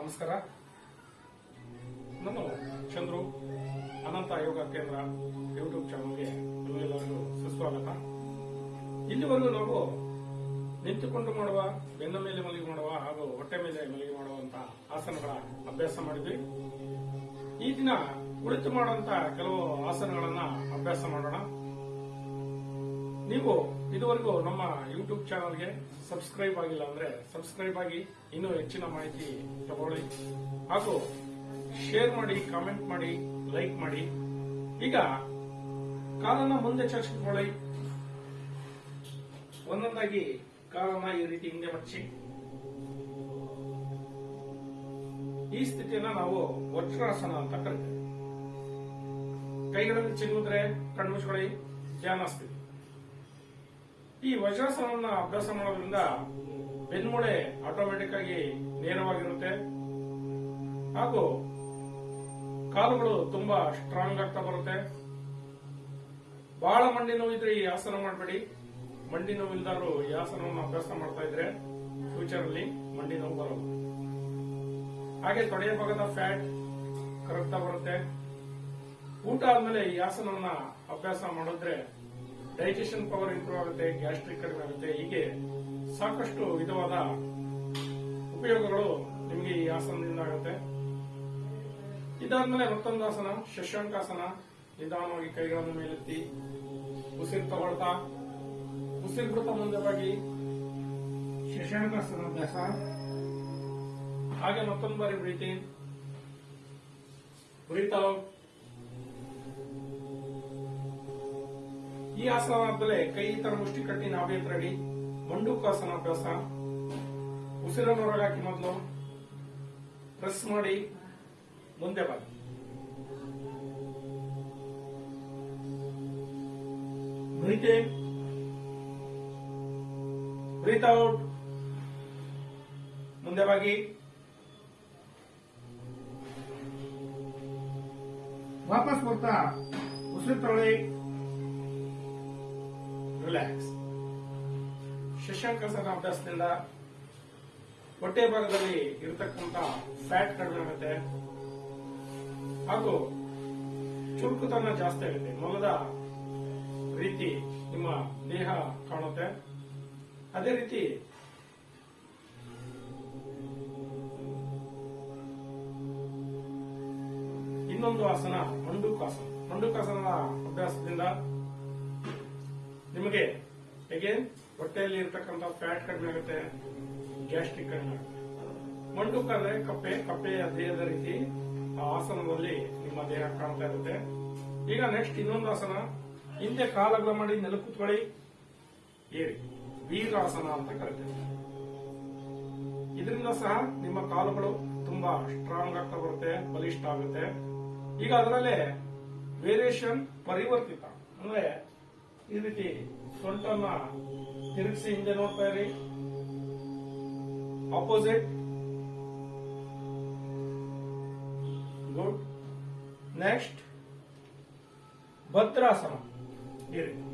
ನಮಸ್ಕಾರ. ನಾನು ಚಂದ್ರು ಅನಂತ ಯೋಗ ಕೇಂದ್ರ ಯೂಟ್ಯೂಬ್ ಚಾನಲ್ಗೆ ನಿಮಗೆಲ್ಲರಿಗೂ ಸುಸ್ವಾಗತ. ಇಲ್ಲಿವರೆಗೂ ನಾವು ನಿಂತುಕೊಂಡು ಮಾಡುವ, ಬೆನ್ನ ಮೇಲೆ ಮಲಗಿ ಮಾಡುವ ಹಾಗೂ ಹೊಟ್ಟೆ ಮೇಲೆ ಮಲಗಿ ಮಾಡುವಂತಹ ಆಸನಗಳ ಅಭ್ಯಾಸ ಮಾಡಿದ್ವಿ. ಈ ದಿನ ಕುಳಿತು ಮಾಡುವಂತ ಕೆಲವು ಆಸನಗಳನ್ನ ಅಭ್ಯಾಸ ಮಾಡೋಣ. ನೀವು ಇದುವರೆಗೂ ನಮ್ಮ ಯೂಟ್ಯೂಬ್ ಚಾನಲ್ಗೆ ಸಬ್ಸ್ಕ್ರೈಬ್ ಆಗಿಲ್ಲ ಅಂದ್ರೆ ಸಬ್ಸ್ಕ್ರೈಬ್ ಆಗಿ ಇನ್ನೂ ಹೆಚ್ಚಿನ ಮಾಹಿತಿ ತಗೊಳ್ಳಿ ಹಾಗೂ ಶೇರ್ ಮಾಡಿ, ಕಾಮೆಂಟ್ ಮಾಡಿ, ಲೈಕ್ ಮಾಡಿ. ಈಗ ಕಾಲನ್ನ ಮುಂದೆ ಚಾಚಿಕೊಳ್ಳಿ. ಒಂದೊಂದಾಗಿ ಕಾಲನ್ನ ಈ ರೀತಿ ಹಿಂದೆ ಮಚ್ಚಿ. ಈ ಸ್ಥಿತಿಯನ್ನ ನಾವು ವಜ್ರಾಸನ ಅಂತ ಕರಿತೇವೆ. ಕೈಗಳಲ್ಲಿ ಚಿನ್ನುದ್ರೆ ಕಣ್ಮುಚ್ಕೊಳ್ಳಿ, ಧ್ಯಾನ ಸ್ಥಿತಿ. ಈ ವಜ್ರಾಸನವನ್ನ ಅಭ್ಯಾಸ ಮಾಡೋದ್ರಿಂದ ಬೆನ್ಮೂಳೆ ಆಟೋಮೆಟಿಕ್ ಆಗಿ ನೇರವಾಗಿರುತ್ತೆ ಹಾಗೂ ಕಾಲುಗಳು ತುಂಬಾ ಸ್ಟ್ರಾಂಗ್ ಆಗ್ತಾ ಬರುತ್ತೆ. ಬಹಳ ಮಂಡಿ ನೋವಿದ್ರೆ ಈ ಆಸನ ಮಾಡಬೇಡಿ. ಮಂಡಿ ನೋವಿಲ್ದಾರು ಈ ಆಸನವನ್ನು ಅಭ್ಯಾಸ ಮಾಡ್ತಾ ಇದ್ರೆ ಫ್ಯೂಚರ್ ಅಲ್ಲಿ ಮಂಡಿ ನೋವು ಬರೋದು. ಹಾಗೆ ತೊಡೆಯ ಭಾಗದ ಫ್ಯಾಟ್ ಕರಗ್ತಾ ಬರುತ್ತೆ. ಊಟ ಆದ್ಮೇಲೆ ಈ ಆಸನವನ್ನ ಅಭ್ಯಾಸ ಮಾಡಿದ್ರೆ ಡೈಜೆಷನ್ ಪವರ್ ಇಂಪ್ರೂವ್ ಆಗುತ್ತೆ, ಗ್ಯಾಸ್ಟ್ರಿಕ್ ಕಡಿಮೆ ಆಗುತ್ತೆ. ಹೀಗೆ ಸಾಕಷ್ಟು ವಿಧವಾದ ಉಪಯೋಗಗಳು ನಿಮಗೆ ಈ ಆಸನದಿಂದ ಆಗುತ್ತೆ. ಇದಾದ್ಮೇಲೆ ಮತ್ತೊಂದು ಆಸನ, ಶಶಾಂಕಾಸನ. ನಿಧಾನವಾಗಿ ಕೈಗಳನ್ನು ಮೇಲೆತ್ತಿ ಉಸಿರು ತಗೊಳ್ತಾ, ಉಸಿರು ಬಿಡ್ತಾ ಮುಂದೆ ಬಾಗಿ ಶಶಾಂಕಾಸನ ಅಭ್ಯಾಸ. ಹಾಗೆ ಮತ್ತೊಂದು ಬಾರಿ ಬ್ರೀತ್ ಇನ್, ಬ್ರೀತ್ ಔಟ್. ಈ ಆಸನ ಆದ್ಮೇಲೆ ಕೈ ತರ ಮುಷ್ಟಿ ಕಟ್ಟಿ ನಾಭಿ ಹತ್ರ ಇಡಿ. ಮಂಡೂಕಾಸನ ಅಭ್ಯಾಸ. ಉಸಿರನ್ನು ಹೊರಗಾಕಿ ಮೊದಲು ಪ್ರೆಸ್ ಮಾಡಿ ಮುಂದೆ ಬಾಗಿ. ಬ್ರೀತ್ ಇನ್, ಬ್ರೀತ್ ಔಟ್, ಮುಂದೆ ಬಾಗಿ. ವಾಪಸ್ ಬರ್ತಾ ಉಸಿರು ತಗೊಳ್ಳಿ, ರಿಲ್ಯಾಕ್ಸ್. ಶಶಾಂಕಾಸನ ಅಭ್ಯಾಸದಿಂದ ಹೊಟ್ಟೆ ಭಾಗದಲ್ಲಿ ಇರತಕ್ಕಂತ ಫ್ಯಾಟ್ ಕಡಿಮೆ ಆಗುತ್ತೆ ಹಾಗೂ ಚುರುಕುತನ ಜಾಸ್ತಿ ಆಗುತ್ತೆ. ಮೊಲದ ರೀತಿ ನಿಮ್ಮ ದೇಹ ಕಾಣುತ್ತೆ. ಅದೇ ರೀತಿ ಇನ್ನೊಂದು ಆಸನ ಮಂಡೂಕಾಸನ. ಮಂಡೂಕಾಸನದ ಅಭ್ಯಾಸದಿಂದ ನಿಮಗೆ ಹೇಗೆ ಹೊಟ್ಟೆಯಲ್ಲಿ ಇರತಕ್ಕಂತ ಫ್ಯಾಟ್ ಕಡಿಮೆ ಆಗುತ್ತೆ, ಗ್ಯಾಸ್ಟ್ರಿಕ್ ಕಡಿಮೆ ಆಗುತ್ತೆ. ಮಂಡೂಕ ಅಂದ್ರೆ ಕಪ್ಪೆಯ ದೇಹದ ರೀತಿ ಆ ಆಸನದಲ್ಲಿ ನಿಮ್ಮ ದೇಹ ಕಾಣ್ತಾ ಇರುತ್ತೆ. ಈಗ ನೆಕ್ಸ್ಟ್ ಇನ್ನೊಂದು ಆಸನ, ಹಿಂದೆ ಕಾಲಗಳ ಮಾಡಿ ನೆಲ ಕೂತ್ಕೊಳ್ಳಿ, ಏರಿ ವೀರಾಸನ ಅಂತ ಕರಿತೇವೆ. ಇದರಿಂದ ಸಹ ನಿಮ್ಮ ಕಾಲುಗಳು ತುಂಬಾ ಸ್ಟ್ರಾಂಗ್ ಆಗ್ತಾ ಬರುತ್ತೆ, ಬಲಿಷ್ಠ ಆಗುತ್ತೆ. ಈಗ ಅದರಲ್ಲೇ ವೇರಿಯೇಷನ್ ಪರಿವರ್ತಿತ ಅಂದ್ರೆ ಈ ರೀತಿ ಸೊಂಟನ್ನ ತಿರುಗಿಸಿ ಹಿಂದೆ ನೋಡ್ತಾ ಇರಿ, ಆಪೋಸಿಟ್. ಗುಡ್. ನೆಕ್ಸ್ಟ್ ಭದ್ರಾಸನ. ಈ ರೀತಿ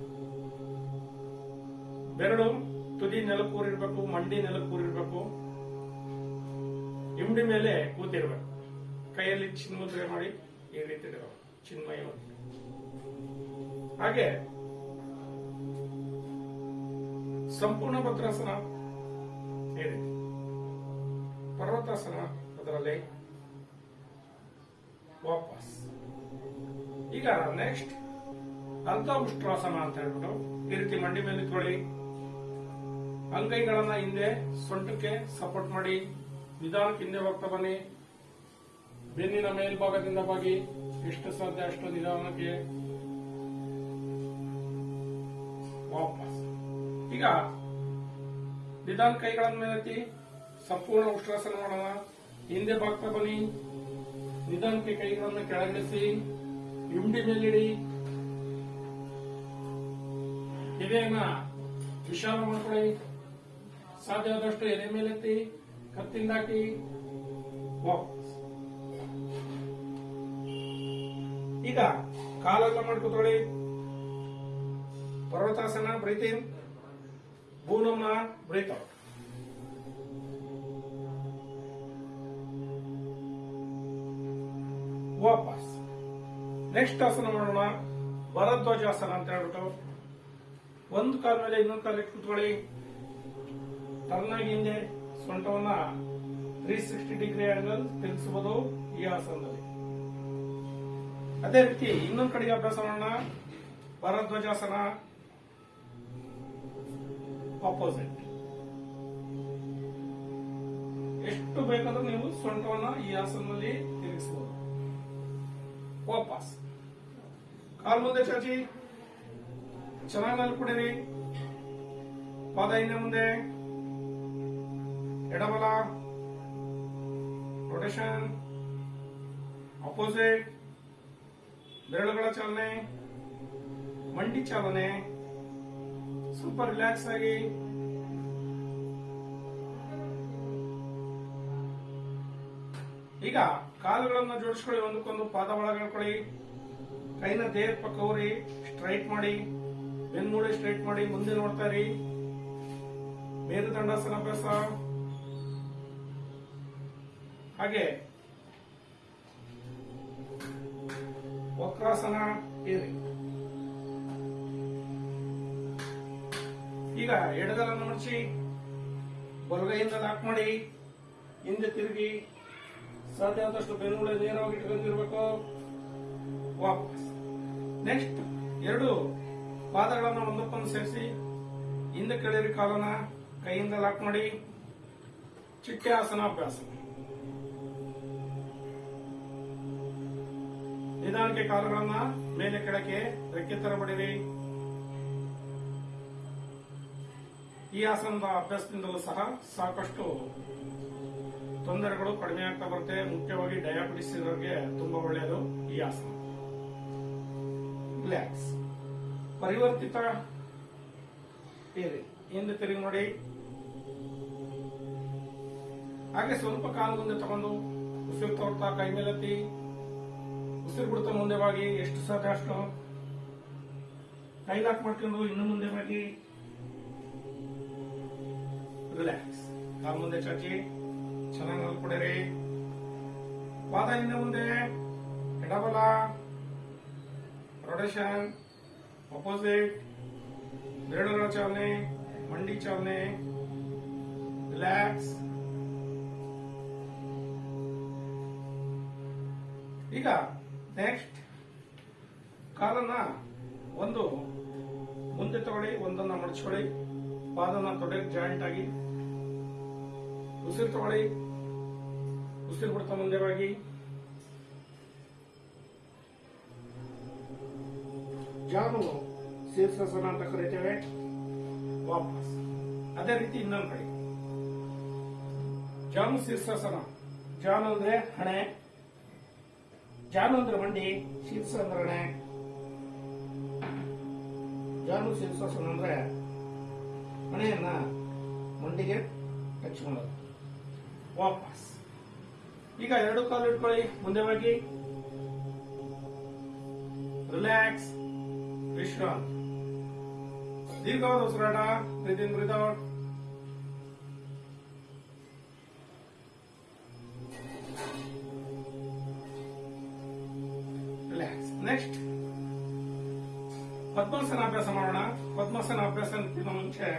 ಬೆರಳು ತುದಿ ನೆಲಕ್ಕೂರಿರ್ಬೇಕು, ಮಂಡಿ ನೆಲಕ್ಕೂರಿರ್ಬೇಕು, ಇಂಡಿ ಮೇಲೆ ಕೂತಿರ್ಬೇಕು. ಕೈಯಲ್ಲಿ ಚಿನ್ಮುದ್ರೆ ಮಾಡಿ ಈ ರೀತಿ ಚಿನ್ಮಯ. ಹಾಗೆ ಸಂಪೂರ್ಣ ಭದ್ರಾಸನ ಈ ರೀತಿ. ಪರ್ವತಾಸನ ಅದರಲ್ಲಿ ವಾಪಸ್. ಈಗ ನೆಕ್ಸ್ಟ್ ಅರ್ಧ ಉಷ್ಟ್ರಾಸನ ಅಂತ ಹೇಳ್ಬಿಟ್ಟು ಈ ರೀತಿ ಮಂಡಿ ಮೇಲೆ ಇಟ್ಕೊಳ್ಳಿ. ಅಂಗೈಗಳನ್ನ ಹಿಂದೆ ಸೊಂಟಕ್ಕೆ ಸಪೋರ್ಟ್ ಮಾಡಿ ನಿಧಾನಕ್ಕೆ ಹಿಂದೆ ಹೋಗ್ತಾ ಬನ್ನಿ. ಬೆನ್ನಿನ ಮೇಲ್ಭಾಗದಿಂದ ಬಾಗಿ ಎಷ್ಟು ಸಾಧ್ಯ ಅಷ್ಟು ನಿಧಾನಕ್ಕೆ ವಾಪಸ್. ಈಗ ನಿಧಾನ ಕೈಗಳನ್ನು ಮೇಲೆತ್ತಿ ಸಂಪೂರ್ಣ ಉಷ್ಟ್ರಾಸನ ಮಾಡೋಣ. ಹಿಂದೆ ಬಾಗ್ತಾ ಬನ್ನಿ. ನಿಧಾನಕ್ಕೆ ಕೈಗಳನ್ನು ಕೆಳಗಿಳಿಸಿ ಇಂಡಿ ಮೇಲಿಡಿ. ಎದೆಯನ್ನ ವಿಶಾಲ ಮಾಡ್ಕೊಳ್ಳಿ. ಸಾಧ್ಯ ಆದಷ್ಟು ಎದೆ ಮೇಲೆತ್ತಿ ಕತ್ತಿಂದಾಕಿ ವಾಪಸ್. ಈಗ ಕಾಲೆಲ್ಲ ಮಾಡ್ಕೊತೊಳಿ. ಪರ್ವತಾಸನ ಬ್ರೀತ್ ಇನ್, ಭೂನಮ್ನ ಬ್ರೀತ್ ಔಟ್. ವಾಪಸ್. ನೆಕ್ಸ್ಟ್ ಆಸನ ಮಾಡೋಣ, ಭರದ್ವಾಜಾಸನ ಅಂತ ಹೇಳ್ಬಿಟ್ಟು. ಒಂದು ಕಾಲ ಮೇಲೆ ಇನ್ನೊಂದು ಕಾಲಕ್ಕೆ ಕೂತ್ಕೊಳ್ಳಿ. ಟರ್ನ್ ಆಗಿ ಹಿಂದೆ ಸೊಂಟವನ್ನ 360 ಡಿಗ್ರಿ ಆಂಗಲ್ ತಿರುಗಿಸಬಹುದು ಈ ಆಸನದಲ್ಲಿ. ಅದೇ ರೀತಿ ಇನ್ನೊಂದು ಕಡೆಗೆ ಅಭ್ಯಾಸ ಮಾಡೋಣ, ಭರದ್ವಾಜಾಸನ ಆಪೋಸಿಟ್. ಎಷ್ಟು ಬೇಕಾದ್ರೂ ನೀವು ಸೊಂಟವನ್ನ ಈ ಆಸನದಲ್ಲಿ ತಿರುಗಿಸಬಹುದು. ವಾಪಸ್ ಕಾಲು ಮುಂದೆ ಚಾಚಿ, ಚೆನ್ನಾಗಿ ಮಲ್ಕೊಡಿರಿ. ಪಾದ ಹಿಂದೆ ಮುಂದೆ, ಎಡಬಲ ರೊಟೇಷನ್, ಅಪೋಸಿಟ್, ಬೆರಳುಗಳ ಚಾಲನೆ, ಮಂಡಿ ಚಾಲನೆ. ಸ್ವಲ್ಪ ರಿಲ್ಯಾಕ್ಸ್ ಆಗಿ. ಈಗ ಕಾಲುಗಳನ್ನ ಜೋಡಿಸ್ಕೊಳ್ಳಿ, ಒಂದಕ್ಕೊಂದು ಪಾದ ಒಳಗಾಡ್ಕೊಳ್ಳಿ. ಕೈನ ದೇಹದ ಪಕ್ಕ ಹೋರಿ, ಸ್ಟ್ರೈಟ್ ಮಾಡಿ, ಬೆನ್ಮೂಳೆ ಸ್ಟ್ರೈಟ್ ಮಾಡಿ, ಮುಂದೆ ನೋಡ್ತಾ ಇರಿ. ಮೇರುದಂಡಾಸನ ಅಭ್ಯಾಸ. ಹಾಗೆ ವಕ್ರಾಸನ ಇರಿ. ಈಗ ಎಡಗಲನ್ನು ಮಡಚಿ, ಬಲಗೈಯಿಂದ ಲಾಕ್ ಮಾಡಿ, ಹಿಂದೆ ತಿರುಗಿ. ಸಾಧ್ಯ ಆದಷ್ಟು ಬೆನ್ನುಮೂಳೆ ನೇರವಾಗಿ ಇಟ್ಕೊಂಡಿರ್ಬೇಕು. ವಾಪಸ್. ನೆಕ್ಸ್ಟ್ ಎರಡು ಪಾದಗಳನ್ನು ಒಂದಕ್ಕೊಂದು ಸೇರಿಸಿ ಹಿಂದೆ ಕೆಳರಿ. ಕಾಲನ ಕೈಯಿಂದ ಲಾಕ್ ಮಾಡಿ, ಚಿಟ್ಟೆ ಆಸನ ಅಭ್ಯಾಸ. ನಿಧಾನಕ್ಕೆ ಕಾಲುಗಳನ್ನ ಮೇಲೆ ಕೆಳಕ್ಕೆ ರೆಕ್ಕೆ ತರ ಬಡಿರಿ. ಈ ಆಸನದ ಅಭ್ಯಾಸದಿಂದಲೂ ಸಹ ಸಾಕಷ್ಟು ತೊಂದರೆಗಳು ಕಡಿಮೆ ಆಗ್ತಾ ಬರುತ್ತೆ. ಮುಖ್ಯವಾಗಿ ಡಯಾಬಿಟಿಸ್ ಇರೋರಿಗೆ ತುಂಬಾ ಒಳ್ಳೆಯದು ಈ ಆಸನ. ರಿಲ್ಯಾಕ್ಸ್. ಪರಿವರ್ತಿತ ಏರಿ, ಹಿಂದೆ ತಿರುಗಿ ನೋಡಿ. ಹಾಗೆ ಸ್ವಲ್ಪ ಕಾಲು ಮುಂದೆ ತಗೊಂಡು ಉಸಿರು ತೋರ್ತಾ ಕೈ ಮೇಲೆತ್ತಿ, ಉಸಿರು ಬಿಡ್ತಾ ಮುಂದೆ ಬಾಗಿ. ಎಷ್ಟು ಸಾಧ್ಯ ಅಷ್ಟು ಕೈ ಲಾಕ್ ಮಾಡ್ಕೊಂಡು ಇನ್ನು ಮುಂದೆ ಬಾಗಿ. ರಿಲ್ಯಾಕ್ಸ್. ಕಾಲು ಮುಂದೆ ಚಾಚಿ, ಚೆನ್ನಾಗಿ ಮಲ್ಕೊಡಿರಿ. ಪಾದ ಹಿಂದೆ ಮುಂದೆ, ಎಡಬಲ ರೊಟೇಷನ್, ಅಪೋಸಿಟ್, ಬೆರಳುಗಳ ಚಾಲನೆ, ಮಂಡಿ ಚಾಲನೆ. ರಿಲ್ಯಾಕ್ಸ್. ಈಗ ನೆಕ್ಸ್ಟ್ ಕಾಲನ್ನ ಒಂದು ಮುಂದೆ ತಗೊಳ್ಳಿ, ಒಂದನ್ನ ಮಡಚ್ಕೊಳ್ಳಿ. ಪಾದನ ತೊಡೆಗೆ ಜಾಯಿಂಟ್ ಆಗಿ. ಉಸಿರು ತಗೊಳ್ಳಿ, ಉಸಿರು ಬಿಡ್ತಾ ಮುಂದೆ ಬಾಗಿ. ಜಾನು ಶೀರ್ಷಾಸನ ಅಂತ ಕರೀತೇವೆ. ವಾಪಸ್. ಅದೇ ರೀತಿ ಇನ್ನೊಂದು ಕಡೆ ಜಾನು ಶೀರ್ಷಾಸನ. ಜಾನು ಅಂದ್ರೆ ಹಣೆ, ಜಾನು ಅಂದ್ರೆ ಮಂಡಿ, ಶೀರ್ಷ ಅಂದ್ರೆ ಹಣೆ. ಜಾನು ಶೀರ್ಷಾಸನ ಅಂದ್ರೆ ಹಣೆಯನ್ನ ಮಂಡಿಗೆ ಟಚ್ ಮಾಡೋದು. ವಾಪಸ್. ಈಗ ಎರಡು ಕಾಲು ಇಟ್ಕೊಳ್ಳಿ, ಮುಂದೆ ಹೋಗಿ. ರಿಲ್ಯಾಕ್ಸ್. ವಿಶ್ರಾಂತಿ. ದೀರ್ಘವಾದ ಉಸಿರಾಟ. ಬ್ರೀತ್ ಇನ್, ಬ್ರೀತ್ ಔಟ್. ರಿಲ್ಯಾಕ್ಸ್. ನೆಕ್ಸ್ಟ್ ಪದ್ಮಾಸನ ಅಭ್ಯಾಸ ಮಾಡೋಣ. ಪದ್ಮಾಸನ ಅಭ್ಯಾಸಕ್ಕಿಂತ ಮುಂಚೆ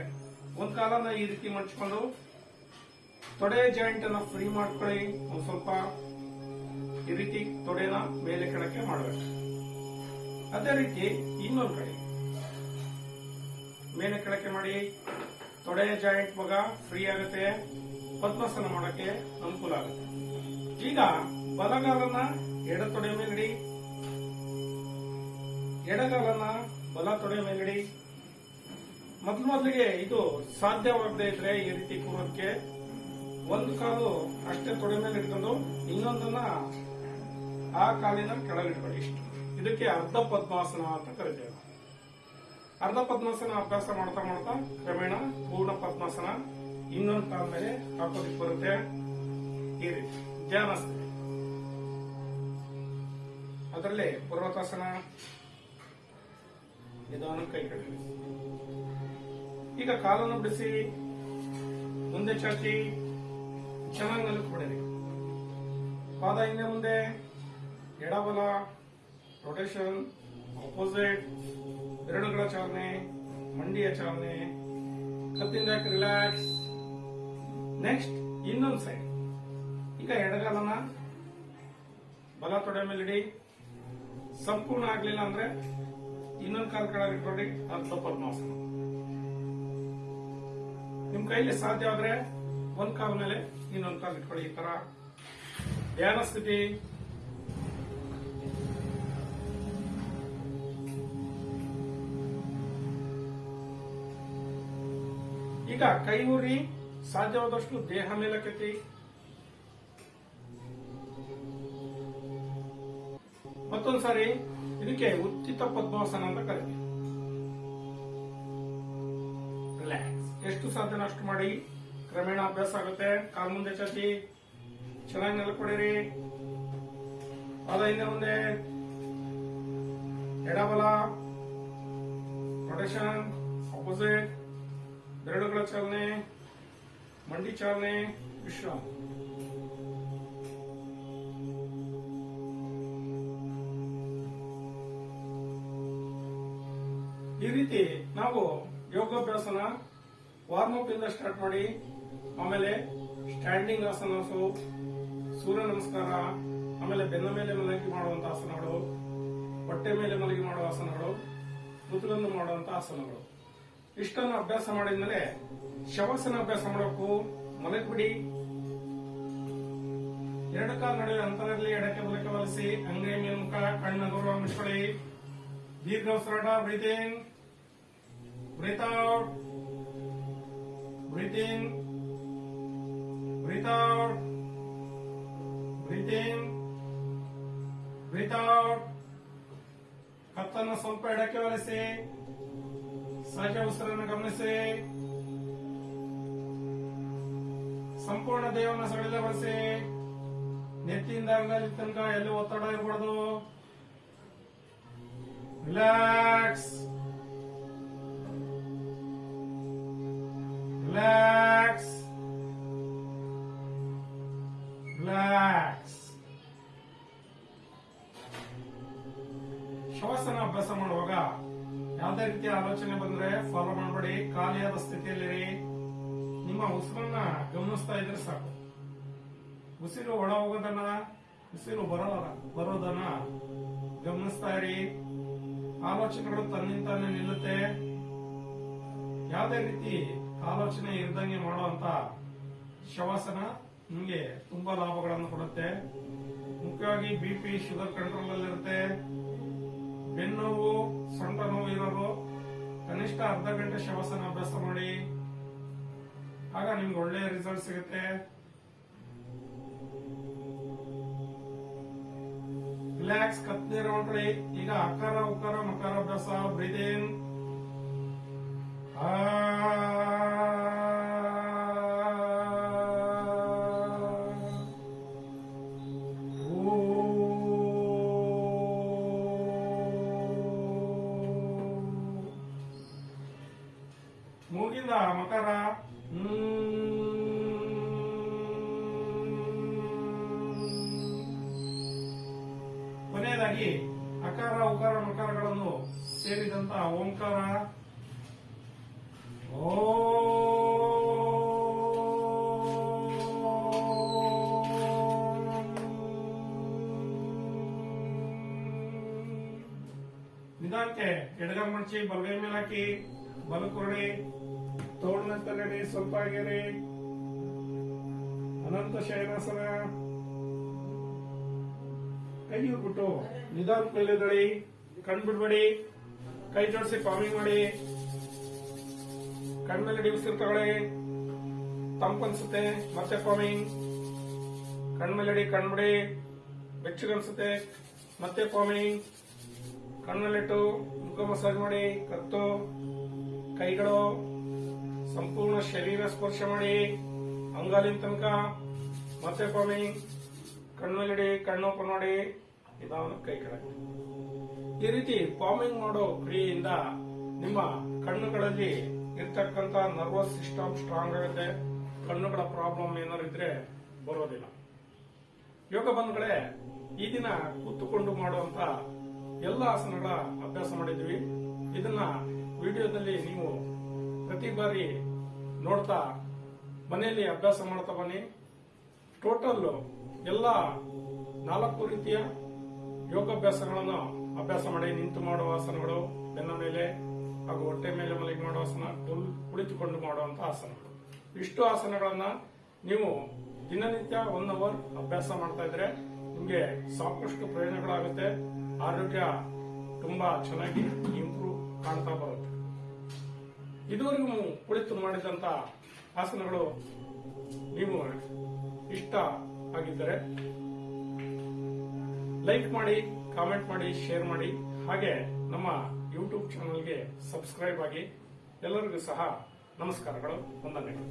ಒಂದ್ ಕಾಲನ್ನ ಈ ರೀತಿ ಮಡಚ್ಕೊಂಡು ತೊಡೆ ಜಾಯಿಂಟ್ ಅನ್ನ ಫ್ರೀ ಮಾಡ್ಕೊಳ್ಳಿ. ಒಂದ್ ಸ್ವಲ್ಪ ಈ ರೀತಿ ತೊಡೆನ ಮೇಲೆ ಕೆಳಕ್ಕೆ ಮಾಡಬೇಕು. ಅದೇ ರೀತಿ ಇನ್ನೊಂದು ಕಡೆ ಮೇಲೆ ಕೆಳಕ್ಕೆ ಮಾಡಿ. ತೊಡೆ ಜಾಯಿಂಟ್ ಮಗ ಫ್ರೀ ಆಗುತ್ತೆ. ಪದ್ಮಾಸನ ಮಾಡಕ್ಕೆ ಅನುಕೂಲ ಆಗುತ್ತೆ. ಈಗ ಬಲಗಾಲನ್ನ ಎಡ ತೊಡೆ ಮೇಲಿಡಿ, ಎಡಗಾಲನ್ನ ಬಲ ತೊಡೆ ಮೇಲಿಡಿ. ಮೊದಲಿಗೆ ಇದು ಸಾಧ್ಯವಾಗದೇ ಇದ್ರೆ ಈ ರೀತಿ ಕೂರೋದಕ್ಕೆ ಒಂದು ಕಾಲು ಅಷ್ಟೇ ತೊಡೆ ಮೇಲೆ ಇಟ್ಕೊಂಡು ಇನ್ನೊಂದನ್ನ ಆ ಕಾಲಿನ ಕೆಳಗಿಟ್ಕೊಳ್ಳಿ. ಇಷ್ಟು. ಇದಕ್ಕೆ ಅರ್ಧ ಪದ್ಮಾಸನ ಅಂತ ಕರಿತೇವೆ. ಅರ್ಧ ಪದ್ಮಾಸನ ಅಭ್ಯಾಸ ಮಾಡ್ತಾ ಮಾಡ್ತಾ ಕ್ರಮೇಣ ಪೂರ್ಣ ಪದ್ಮಾಸನ ಇನ್ನೊಂದು ಕಾಲ ಮೇಲೆ ಹಾಕೋದಿಕ್ ಬರುತ್ತೆ. ಈ ರೀತಿ ಧ್ಯಾನಸ್ಥಿತಿ. ಅದರಲ್ಲಿ ಪರ್ವತಾಸನ. ನಿಧಾನ ಕೈ ಕಡೆ. ಈಗ ಕಾಲನ್ನು ಬಿಡಿಸಿ ಮುಂದೆ ಚಾಚಿ ಚೆನ್ನಾಗಿ ಮಲಗಿಬಿಡಿರಿ. ಪಾದ ಹಿಂದೆ ಮುಂದೆ, ಎಡಬಲ, ರೊಟೇಷನ್, ಆಪೋಸಿಟ್, ಬೆರಳುಗಳ ಚಾಲನೆ, ಮಂಡಿಯ ಚಾಲನೆ, ಕತ್ತಿಂದ ರಿಲ್ಯಾಕ್ಸ್. ನೆಕ್ಸ್ಟ್ ಇನ್ನೊಂದು ಸೈಡ್. ಈಗ ಎಡಗಾಲನ ಬಲ ತೊಡೆ ಮೇಲೆ ಇಡಿ. ಸಂಪೂರ್ಣ ಆಗ್ಲಿಲ್ಲ ಅಂದ್ರೆ ಇನ್ನೊಂದು ಕಾಲ್ ಕೆಳಗೆ ಇಟ್ಕೊಳ್ಳಿ. ಅರ್ಧ ಪದ್ಮಾಸನ. ನಿಮ್ ಕೈಲಿ ಸಾಧ್ಯ ಆದ್ರೆ ಒಂದ್ ಕಾಲ ಮೇಲೆ ಇನ್ನೊಂದು ಕಾಲ್ ಇಟ್ಕೊಳ್ಳಿ. ಈ ತರ ಧ್ಯಾನ ಸ್ಥಿತಿ. ಈಗ ಕೈ ಊರಿ ಸಾಧ್ಯವಾದಷ್ಟು ದೇಹ ಮೇಲಕ್ಕೆತ್ತಿ. ಮತ್ತೊಂದ್ಸಾರಿ ಇದಕ್ಕೆ ಉತ್ತಿತ ಪದ್ಮಾಸನ ಅಂತ ಕರೀತೀವಿ. ರಿಲ್ಯಾಕ್ಸ್. ಎಷ್ಟು ಸಾಧ್ಯನ ಅಷ್ಟು ಮಾಡಿ. ಕ್ರಮೇಣ ಅಭ್ಯಾಸ ಆಗುತ್ತೆ. ಕಾಲ್ ಮುಂದೆ ಚಾಚಿ, ಚೆನ್ನಾಗಿ ನೆಲಕೊಡಿರಿ. ಪಾದ ಹಿಂದೆ ಮುಂದೆ, ಎಡಬಲ, ರೊಟೇಷನ್, ಆಪೋಸಿಟ್, ಬೆರಳುಗಳ ಚಾಲನೆ, ಮಂಡಿ ಚಾಲನೆ, ವಿಶ್ರಾಮ. ಈ ರೀತಿ ನಾವು ಯೋಗಾಭ್ಯಾಸನ ವಾರ್ಮ್ ಅಪ್ ಇಂದ ಸ್ಟಾರ್ಟ್ ಮಾಡಿ, ಆಮೇಲೆ ಸ್ಟ್ಯಾಂಡಿಂಗ್ ಆಸನಸು, ಸೂರ್ಯ ನಮಸ್ಕಾರ, ಆಮೇಲೆ ಬೆನ್ನ ಮೇಲೆ ಮಲಗಿ ಮಾಡುವಂತಹ ಆಸನಗಳು, ಹೊಟ್ಟೆ ಮೇಲೆ ಮಲಗಿ ಮಾಡುವ ಆಸನಗಳು, ಮುತುಗಂದು ಮಾಡುವಂತಹ ಆಸನಗಳು. ಇಷ್ಟನ್ನು ಅಭ್ಯಾಸ ಮಾಡಿದ್ಮೇಲೆ ಶವಾಸನ ಅಭ್ಯಾಸ ಮಾಡಬೇಕು. ಮಲಗಿಬಿಡಿ. ಎರಡು ಕಾಲ ನಡುವೆ ಅಂತರಲ್ಲಿ ಎಡಕ್ಕೆ ಬಲಕ್ಕೆ ವಲಿಸಿ, ಅಂಗೈ ಮೇಲ್ಮುಖ, ಕಣ್ಣ ಗೌರವ ಮುಚ್ಕೊಳ್ಳಿ. ದೀರ್ಘ ಉಸಿರಾಟ. ಬ್ರೀತ್ ಇನ್, ಬ್ರೀತ್ ಔಟ್, ಬ್ರೀತ್ ಇನ್, ಬ್ರೀತ್ ಔಟ್, ಬ್ರೀತ್ ಇನ್, ಬ್ರೀತ್ ಔಟ್. ಕತ್ತನ್ನು ಸ್ವಲ್ಪ ಎಡಕ್ಕೆ ವಲಿಸಿ, ಸಹಜ ಉಸಿರನ್ನು ಗಮನಿಸಿ. ಸಂಪೂರ್ಣ ದೇಹವನ್ನು ಸಡಿಲಗೊಳಿಸಿ. ನೆತ್ತಿಯಿಂದ ಅಂಗಲಿ ತನಕ ಎಲ್ಲೂ ಒತ್ತಡ ಇರಬಾರ್ದು. Relax, relax, relax. ಶ್ವಾಸನ ಅಭ್ಯಾಸ ಮಾಡುವಾಗ ಯಾವುದೇ ರೀತಿಯ ಆಲೋಚನೆ ಬಂದ್ರೆ ಫಾಲೋ ಮಾಡಬೇಡಿ. ಖಾಲಿಯಾದ ಸ್ಥಿತಿಯಲ್ಲಿರಿ. ನಿಮ್ಮ ಉಸಿರನ್ನ ಗಮನಿಸ್ತಾ ಇದ್ರೆ ಸಾಕು. ಉಸಿರು ಒಳ ಹೋಗೋದನ್ನ, ಉಸಿರು ಬರೋದನ್ನ ಗಮನಿಸ್ತಾ ಇರಿ. ಆಲೋಚನೆಗಳು ತನ್ನಿಂತಾನೆ ನಿಲ್ಲುತ್ತೆ. ಯಾವುದೇ ರೀತಿ ಆಲೋಚನೆ ಇರ್ದಂಗೆ ಮಾಡುವಂತ ಶವಾಸನ ನಿಮಗೆ ತುಂಬಾ ಲಾಭಗಳನ್ನು ಕೊಡುತ್ತೆ. ಮುಖ್ಯವಾಗಿ ಬಿಪಿ, ಶುಗರ್ ಕಂಟ್ರೋಲ್ ಅಲ್ಲಿರುತ್ತೆ. ಬೆನ್ನೋವು, ಸೊಂಟ ನೋವು ಇರೋರು ಕನಿಷ್ಠ ಅರ್ಧ ಗಂಟೆ ಶವಾಸನ ಅಭ್ಯಾಸ ಮಾಡಿ. ಆಗ ನಿಮ್ಗೆ ಒಳ್ಳೆಯ ರಿಸಲ್ಟ್ ಸಿಗುತ್ತೆ. ರಿಲ್ಯಾಕ್ಸ್. ಕತ್ತೀರ ಹೊಂಟ್ರಿ. ಈಗ ಅಕಾರ, ಉಕಾರ, ಮಕಾರ ಅಭ್ಯಾಸ. ಬ್ರೀತ್ ಇನ್, ಮೂಗಿಂದ ಮಕರ. ಕೊನೆಯದಾಗಿ ಅಕಾರ, ಉಕಾರ, ಮಕಾರಗಳನ್ನು ಸೇರಿದಂತಹ ಓಂಕಾರ. ನಿಧಾನಕ್ಕೆ ಎಡಗೈ ಮಡಚಿ, ಬಲಗೈ ಮೇಲೆ ಹಾಕಿ, ಬಲಕೊರಡಿ, ತೋಳಿನ ತಲೆಡಿ, ಸ್ವಲ್ಪ ಆಗಿರಿ. ಅನಂತ ಶಯನಾಸನ. ಕೈ ಬಿಟ್ಟು ನಿಧಾನ ಮೇಲೆದಳಿ, ಕಣ್ ಬಿಡ್ಬೇಡಿ. ಕೈ ಜೋಡಿಸಿ ಫಾರ್ಮಿಂಗ್ ಮಾಡಿ. ಕಣ್ಮೇಲೆ ಉಸಿರು ತಗೊಳ್ಳಿ. ತಂಪನ್ಸುತ್ತೆ, ಮತ್ತೆ ಫಾರ್ಮಿಂಗ್. ಕಣ್ಮೇಲೆ ಕಣ್ಬಿಡಿ. ಬೆಚ್ಚಗನ್ಸುತ್ತೆ, ಮತ್ತೆ ಫಾರ್ಮಿಂಗ್. ಕಣ್ಣಲ್ಲಿಟ್ಟು ಮುಖ ಮಸಾಜ್ ಮಾಡಿ. ಕತ್ತು, ಕೈಗಳು, ಸಂಪೂರ್ಣ ಶರೀರ ಸ್ಪರ್ಶ ಮಾಡಿ. ಅಂಗಾಲಿನ ತನಕ, ಮತ್ತೆ ಫಾರ್ಮಿಂಗ್. ಕಣ್ಮೇಲಿಡಿ, ಕಣ್ಣು ಓಪನ್ ಮಾಡಿ. ನಿಧಾನ ಕೈ ಕೆಳಗೆ. ಈ ರೀತಿ ಫಾರ್ಮಿಂಗ್ ಮಾಡೋ ಕ್ರಿಯೆಯಿಂದ ನಿಮ್ಮ ಕಣ್ಣುಗಳಲ್ಲಿ ಇರ್ತಕ್ಕಂಥ ನರ್ವಸ್ ಸಿಸ್ಟಮ್ ಸ್ಟ್ರಾಂಗ್ ಆಗುತ್ತೆ. ಕಣ್ಣುಗಳ ಪ್ರಾಬ್ಲಮ್ ಏನಾದ್ರು ಇದ್ರೆ ಬರೋದಿಲ್ಲ. ಯೋಗ ಬಂಧುಗಳೇ, ಈ ದಿನ ಕೂತುಕೊಂಡು ಮಾಡುವಂತ ಎಲ್ಲ ಆಸನಗಳ ಅಭ್ಯಾಸ ಮಾಡಿದ್ವಿ. ಇದನ್ನ ವಿಡಿಯೋದಲ್ಲಿ ನೀವು ಪ್ರತಿ ಬಾರಿ ನೋಡ್ತಾ ಮನೆಯಲ್ಲಿ ಅಭ್ಯಾಸ ಮಾಡ್ತಾ ಬನ್ನಿ. ಟೋಟಲ್ ಎಲ್ಲ 4 ರೀತಿಯ ಯೋಗಾಭ್ಯಾಸಗಳನ್ನು ಅಭ್ಯಾಸ ಮಾಡಿ. ನಿಂತು ಮಾಡುವ ಆಸನಗಳು, ಬೆನ್ನ ಮೇಲೆ ಹಾಗೂ ಹೊಟ್ಟೆ ಮೇಲೆ ಮಲಗಿ ಮಾಡುವ ಆಸನ, ಕುಳಿತುಕೊಂಡು ಮಾಡುವಂತ ಆಸನಗಳು. ಇಷ್ಟು ಆಸನಗಳನ್ನ ನೀವು ದಿನನಿತ್ಯ 1 ಅವರ್ ಅಭ್ಯಾಸ ಮಾಡ್ತಾ ಇದ್ರೆ ನಿಮಗೆ ಸಾಕಷ್ಟು ಪ್ರಯೋಜನಗಳಾಗುತ್ತೆ. ಆರೋಗ್ಯ ತುಂಬಾ ಚೆನ್ನಾಗಿ ಇಂಪ್ರೂವ್ ಕಾಣ್ತಾ ಬರುತ್ತೆ. ಇದುವರೆಗೂ ಕುಳಿತು ಮಾಡಿದಂತ ಆಸನಗಳು ನೀವು ಇಷ್ಟ ಆಗಿದ್ದರೆ ಲೈಕ್ ಮಾಡಿ, ಕಾಮೆಂಟ್ ಮಾಡಿ, ಶೇರ್ ಮಾಡಿ. ಹಾಗೆ ನಮ್ಮ ಯೂಟ್ಯೂಬ್ ಚಾನೆಲ್ಗೆ ಸಬ್ಸ್ಕ್ರೈಬ್ ಆಗಿ. ಎಲ್ಲರಿಗೂ ಸಹ ನಮಸ್ಕಾರಗಳು, ವಂದನೆಗಳು.